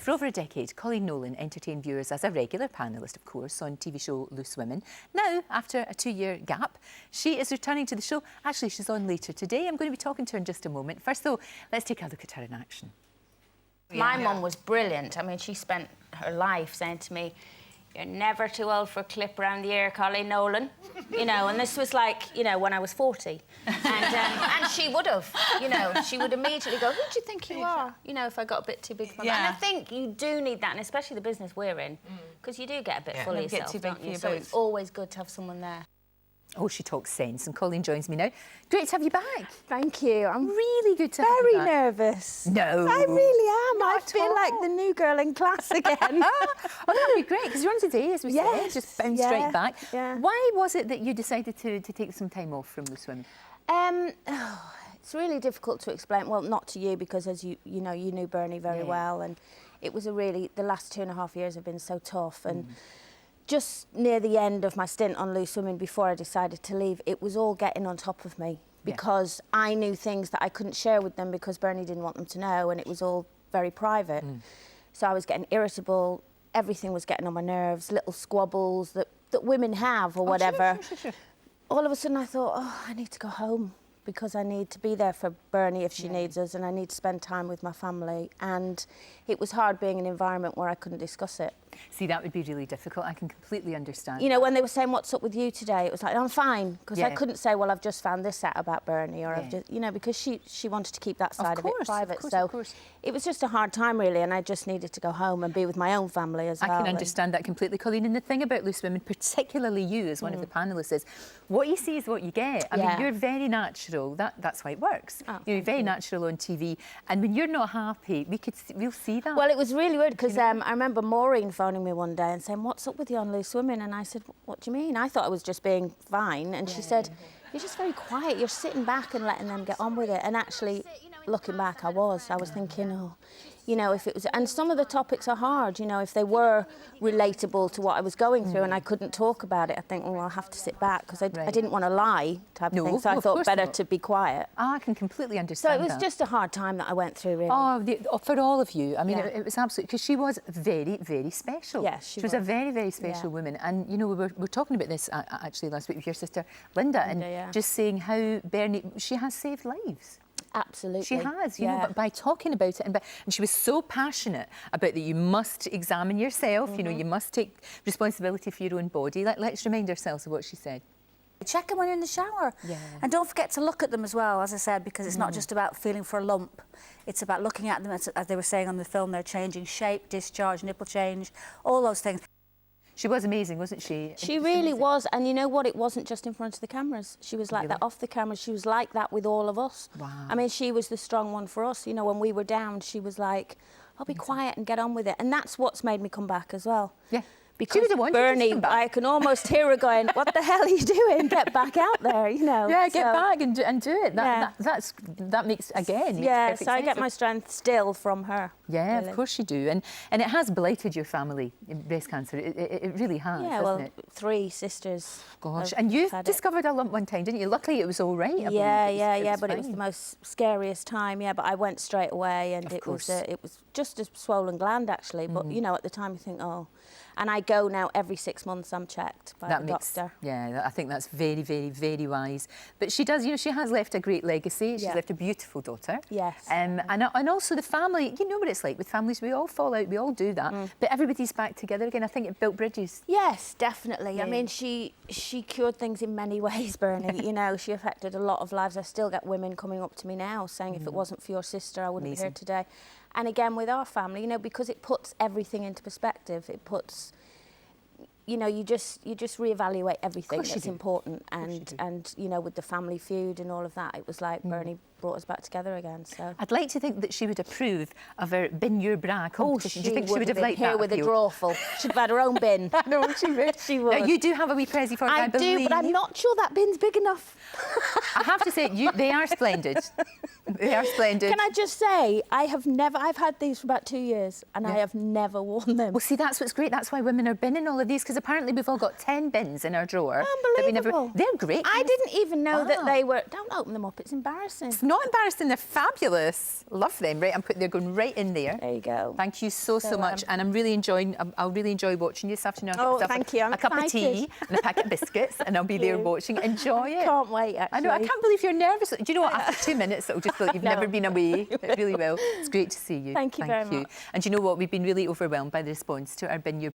for over a decade, Coleen Nolan entertained viewers as a regular panelist, of course, on TV show Loose Women. Now, after a 2-year gap, she is returning to the show. Actually, she's on later today. I'm going to be talking to her in just a moment. First, though, let's take a look at her in action. My mum was brilliant. I mean, she spent her life saying to me, "You're never too old for a clip around the ear, Coleen Nolan." You know, and this was like, you know, when I was 40. And she would have, you know, she would immediately go, "Who do you think you are?" You know, if I got a bit too big for that. And I think you do need that, and especially the business we're in, because you do get a bit full of yourself, don't you? So it's always good to have someone there. Oh, she talks sense, and Coleen joins me now. Great to have you back. Thank you. I'm really good to have you back. Very nervous. No. I really am. I feel like the new girl in class again. Oh, that'd be great, because you're on today, as we said, just bounce straight back. Yeah. Why was it that you decided to take some time off from Loose Women? It's really difficult to explain. Well, not to you, because as you know, you knew Bernie very well, and it was the last 2.5 years have been so tough, and just near the end of my stint on Loose Women, before I decided to leave, it was all getting on top of me, because I knew things that I couldn't share with them because Bernie didn't want them to know, and it was all very private. So I was getting irritable, everything was getting on my nerves, little squabbles that women have or whatever. Sure. All of a sudden I thought, oh, I need to go home, because I need to be there for Bernie if she needs us, and I need to spend time with my family. And it was hard being in an environment where I couldn't discuss it. See, that would be really difficult. I can completely understand. You know, when they were saying, "What's up with you today?" it was like, "I'm fine," because I couldn't say, "Well, I've just found this out about Bernie," or I've just, you know, because she wanted to keep that side of it private. So it was just a hard time, really, and I just needed to go home and be with my own family as well. I can understand that completely, Coleen. And the thing about Loose Women, particularly you as one of the panellists, is what you see is what you get. I mean, you're very natural. That's why it works. You're very natural on TV, and when you're not happy, we'll see that. Well, it was really weird, because I remember Maureen phoning me one day and saying, "What's up with you on Loose Women?" And I said, "What do you mean?" I thought I was just being fine, and she said, "You're just very quiet. You're sitting back and letting them get on with it." And actually, looking back, I was thinking, oh, you know, if it was, and some of the topics are hard, you know, if they were relatable to what I was going through and I couldn't talk about it, I think, well, I'll have to sit back, because I didn't want to lie type of thing, so I thought better to be quiet. I can completely understand So it was just a hard time that I went through, really. Oh, for all of you. I mean, it was absolutely, because she was very, very special. Yes, she was a very, very special woman. And, you know, we were talking about this actually last week with your sister Linda, and just saying how Bernie, she has saved lives. Absolutely. She has, you know, but by talking about it, and she was so passionate about that you must examine yourself, you know, you must take responsibility for your own body. Let's remind ourselves of what she said. Check them when you're in the shower. And don't forget to look at them as well, as I said, because it's not just about feeling for a lump. It's about looking at them, as they were saying on the film, they're changing shape, discharge, nipple change, all those things. She was amazing, wasn't she? She really was, and you know what? It wasn't just in front of the cameras. She was like that off the cameras. She was like that with all of us. Wow. I mean, she was the strong one for us. You know, when we were down, she was like, "I'll be quiet and get on with it." And that's what's made me come back as well. Yeah. Because Bernie, I can almost hear her going, "What the hell are you doing? Get back out there," you know. Yeah, get back and do it. That makes, again, makes so I get my strength still from her. Yeah, really. Of course you do. And it has blighted your family in breast cancer. It really has, hasn't it? 3 sisters. Gosh, and you discovered a lump one time, didn't you? Luckily, it was all right. But it was the most scariest time. Yeah, but I went straight away, and it was just a swollen gland, actually. But, you know, at the time you think, oh. And I go now every 6 months, I'm checked by the doctor. Yeah, I think that's very, very, very wise. But she does, you know, she has left a great legacy. She's left a beautiful daughter. Yes. And also the family, you know what it's like with families, we all fall out, we all do that. But everybody's back together again. I think it built bridges. Yes, definitely. Yeah. I mean, she cured things in many ways, Bernie. You know, she affected a lot of lives. I still get women coming up to me now saying, if it wasn't for your sister, I wouldn't be here today. And again, with our family, you know, because it puts everything into perspective. It puts, you know, you just reevaluate everything that's important. And you know, with the family feud and all of that, it was like Bernie brought us back together again. So I'd like to think that she would approve of her bin your bra competition. Do you think she would have liked here that? With a drawful. She'd have had her own bin. No, she would. She would. Now, you do have a wee prezi for her, I believe. do, but I'm not sure that bin's big enough. I have to say, they are splendid. They are splendid. Can I just say, I've had these for about 2 years, and I have never worn them. Well, see, that's what's great. That's why women are binning all of these, because apparently we've all got 10 bins in our drawer. Unbelievable. They're great. I didn't even know that they were. Don't open them up. It's embarrassing. not embarrassing. They're fabulous. Love them. Right, they're going right in there. There you go. Thank you so much, and I'm really enjoying. I'll really enjoy watching you this afternoon. I'll get myself thank you. I'm a cup of excited. tea and a packet of biscuits, and I'll be there watching. Enjoy it. Can't wait. Actually, I know. I can't believe you're nervous. Do you know what? After 2 minutes, it'll just feel like you've never been away. It really will. It's great to see you. Thank you very much. And do you know what? We've been really overwhelmed by the response to our Bin Your